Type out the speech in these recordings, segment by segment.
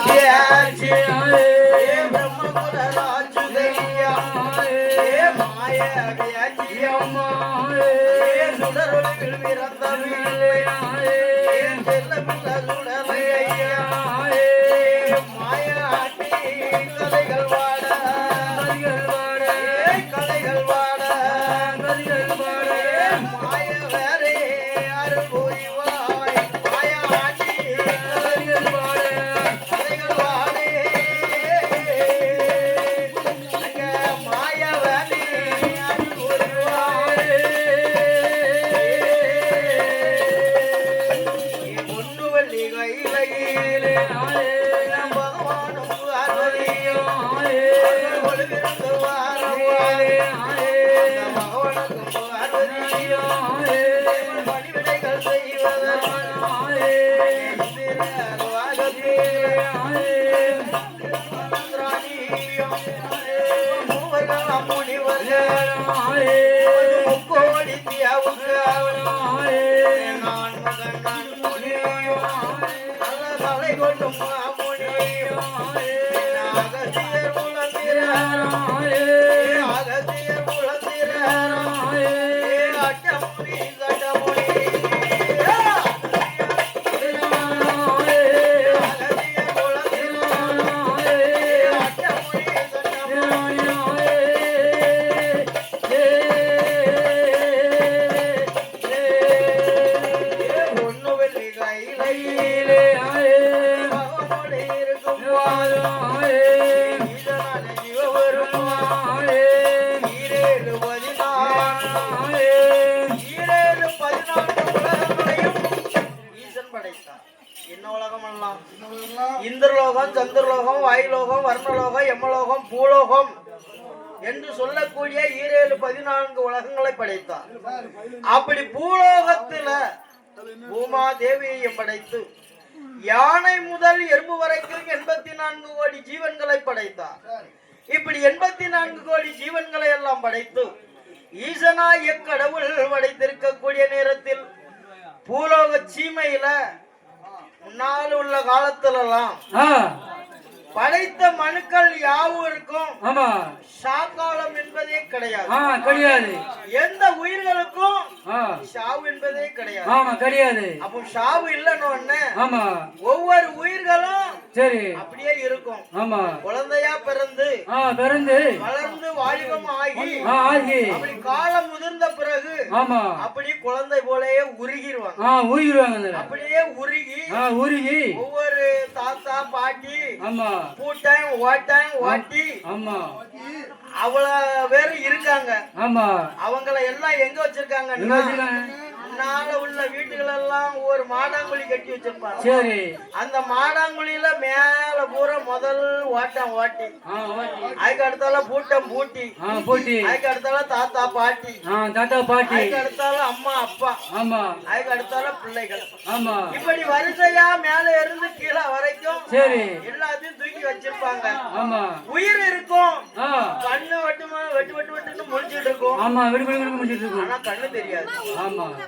பேச்சு பிரம்மகுல ராஜுதையா மாய வியாச்சியம்மா சுடரொளிகள் பிறந்தவில்லை செல்ல பிள்ளை சுடலையா மாயாட்டி கலைகள் வாட கலைகள் வாட மாய வேறே அருள் புரிவாய் மாயாட்டி கலைகள் வாட கலைகள் வாடே அங்க மாய வேறே அருள் புரிவாய் பொண்ணு வள்ளி கையிலே பகவானும் பார்வதியும் ஒழுகிருந்து வாரவாரே பகவானுக்கும் பார்வதியும் பணிவிடைகள் செய்வதற்காக மூவர்கள் முனிவர்கள் முக்கோடி தியாவுக்கு நான் மகன் முனியும் நல்ல தலை கொண்டும் முனியும் அகசியர் குலத்திராய் அகசியர் குலத்திராய் அட்டமுடி கட்டமுடி அகசியர் குலத்திராய் அட்டமுடி கட்டமுடி ஒண்ணு வெள்ளி கையிலே பகவானோடு இருக்கும் ஈசனான சிவபெருமான் ஈரேழு 14 உலகங்களையும் ஈசன் படைத்தார். என்ன உலகம் எல்லாம்? இந்திரலோகம், சந்திரலோகம், வாயுலோகம், வர்ணலோகம், யமலோகம், பூலோகம் என்று சொல்லக்கூடிய 14 உலகங்களை படைத்தார். அப்படி பூலோகத்துல பூமா தேவியையும் படைத்து யானை முதல் எறும்பு வரைக்கும் 84 கோடி ஜீவன்களை படைத்தார். இப்படி 84 கோடி ஜீவன்களை எல்லாம் படைத்து ஈசனா எக்கடவுள் படைத்திருக்கக்கூடிய நேரத்தில் பூலோக சீமையில முன்னால் உள்ள காலத்திலெல்லாம் படைத்த மனுக்கள் யாவும் இருக்கும். சாக்காலம் என்பதே கிடையாது. எந்த உயிர்களுக்கும் சாவு என்பதே கிடையாது. அப்போ சாவு இல்லைன்னு ஒவ்வொரு உயிர்களும் சரி அப்படியே இருக்கும். குழந்தையா பிறந்து வளர்ந்து வாலிபம் ஆகி அப்படி காலம் முதிர்ந்த பிறகு அப்படி குழந்தை போலயே உருகிடுவாங்க. அப்படியே உருகி ஒவ்வொரு தாத்தா பாட்டி பூட்டையும் ஓட்டி அவ்வளவு பேரு இருக்காங்க. அவங்கள எல்லாம் எங்க வச்சிருக்காங்க? முன்னால உள்ள வீட்டுகள் எல்லாம் ஒரு மாடாங்குழி கட்டி வச்சிருப்பாங்க. சரி, அந்த மாடாங்குழியில மேல பூரா முதல் ஓட்டி அதுக்கு அடுத்தால பூட்டம் பூட்டி அதுக்கு அடுத்தால தாத்தா பாட்டி அதுக்கு அடுத்தால அம்மா அப்பா அதுக்கு அடுத்தால பிள்ளைகள். இப்படி வரிசையா மேல இருந்து கீழே வரைக்கும் எல்லாத்தையும் தூக்கி வச்சிருப்பாங்க. உயிர் இருக்கும், கண்ணு வெட்டு முடிச்சிட்டு இருக்கும். ஆனா கண்ணு தெரியாது,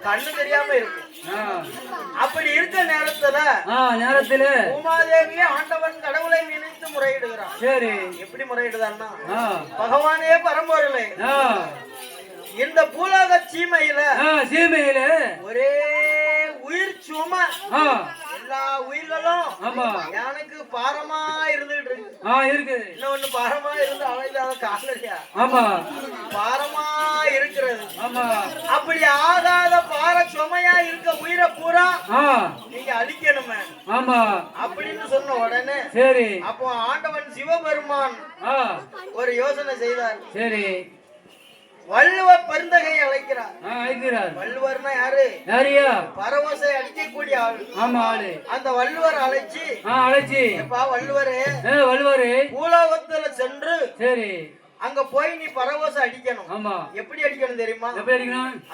கண்ணு தெரியாம இருக்கும். அப்படி இருக்க நேரத்துல உமாதேவி ஆண்டவன் கடவுளை நினைத்து முறையிடுகிறான். சரி, எப்படி முறையிடுதான்னா, பகவானே பரம்பொருளே, இந்த பூலோக சீமையில ஒரே உயிர் சுமை எல்லா உயிர்களும் எனக்கு பாரமா இருந்துட்டு இருக்கு. இன்னொன்னு பாரமா இருந்து அழைதாத காலையா பாரமா இருக்கிறது. அப்படி ஆகாத பார சுமையா இருக்க உயிரை பூரா நீங்க அழிக்கணுமே அப்படின்னு சொன்ன உடனே சரி, அப்போ ஆண்டவன் சிவபெருமான் ஒரு யோசனை செய்தார். சரி, வள்ளுவர் பெருந்தகை அழைக்கிறார். வள்ளுவர்னா யாரு? பரவசை அடிக்கக்கூடிய ஆளு. அந்த வள்ளுவர் அழைச்சி வள்ளுவரே பூலோகத்துல சென்று சரி அங்க போய் நீ பரவசை அடிக்கணும். எப்படி அடிக்கணும் தெரியுமா?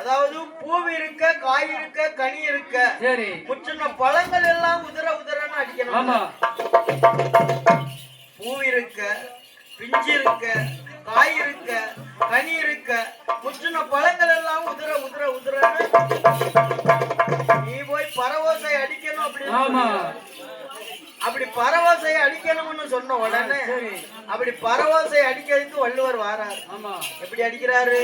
அதாவது பூவி இருக்க, காய் இருக்க, கனி இருக்க, சரி முற்றின பழங்கள் எல்லாம் உதிரன்னு அடிக்கணும். பூ இருக்க, பிஞ்சு இருக்க, காய் இருக்க, கனி இருக்க, முற்றின பழங்கள் எல்லாம் உதிரன்னு நீ போய் பரவசை அடிக்கணும். அப்படின்னு அப்படி பரவோசை அடிக்கணும்னு சொன்ன உடனே அப்படி பரவோசை அடிக்கிறதுக்கு வள்ளுவர் வாராரு. எப்படி அடிக்கிறாரு?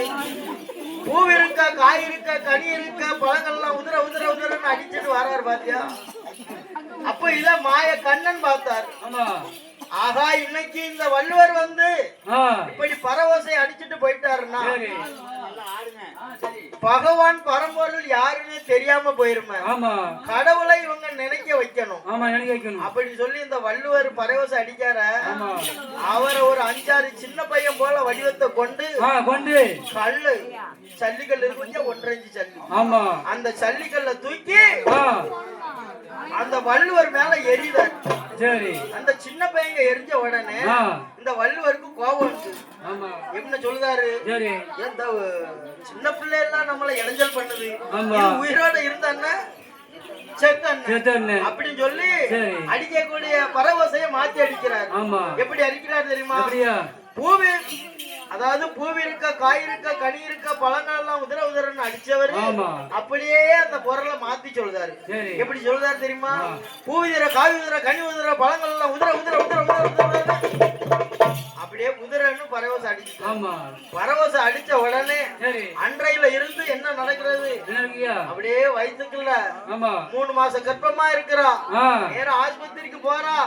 பூ இருக்க, காய் இருக்க, கனி இருக்க, பழங்கள்லாம் உதிர உதிர உதிரன்னு அடிச்சுட்டு வராரு. பாத்தியா? அப்ப இத மாய கண்ணன் பார்த்தார். ஆகா, இன்னைக்கு இந்த வள்ளுவர் வந்து இப்படி பரவோசை அடிச்சுட்டு போயிட்டாருன்னா பகவான் பரம்பொருள் யாருன்னு தெரியாம போயிருமே. கடவுளை இவங்க நினைக்க வைக்கணும். அப்படி சொல்லி இந்த வள்ளுவர் பரவோசை அடிக்கார அவரை ஒரு 5-6 சின்ன பையன் போல வடிவத்தை கொண்டு கல்லு சல்லிக்கல் இருக்கு, 1.5 இன்ச்சு சல்லி, அந்த சல்லிக்கல்ல தூக்கி அந்த வள்ளுவர் மேல எரிதார். அந்த சின்ன பையங்க எரிஞ்ச உடனே இந்த வள்ளுவருக்கு கோபம் வந்து என்ன சொல்லுதாரு? இந்த சின்ன பிள்ளை எல்லாம் நம்மள இடைஞ்சல் பண்ணுது, உயிரோட இருந்தான்னா அப்படின்னு சொல்லி அடிக்கக்கூடிய பரவசைய மாத்தி அடிக்கிறார். எப்படி அடிக்கிறார் தெரியுமா? பூவி, அதாவது பூவி இருக்க, காய் இருக்க, கனி இருக்க, பழங்கள் எல்லாம் உதிர உதிரன்னு அடிச்சவர் அப்படியே அந்த பொருளை மாத்தி சொல்றாரு. எப்படி சொல்றாரு தெரியுமா? பூ உதிர, காய் உதிர, கனி உதிர, பழங்கள் எல்லாம் உதிர உதிர உதிர உதிர அப்படியே உதிரன்னு பரவசம் அடிச்சு பரவசம் அடிச்ச உடனே அன்றையில இருந்து என்ன நடக்கிறது? அப்படியே வயிற்றுக்குள்ள 3 மாசம் கர்ப்பமா இருக்கிறான். நேரம் ஆஸ்பத்திரிக்கு போறான்.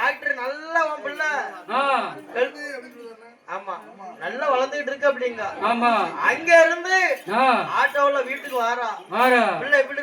டாக்டர் நல்லா உன் பிள்ளை ஆமா நல்லா வளர்ந்துகிட்டு இருக்கு அப்படிங்க. அங்க இருந்து ஆட்டோல வீட்டுக்கு வாரா. பிள்ளை எப்படி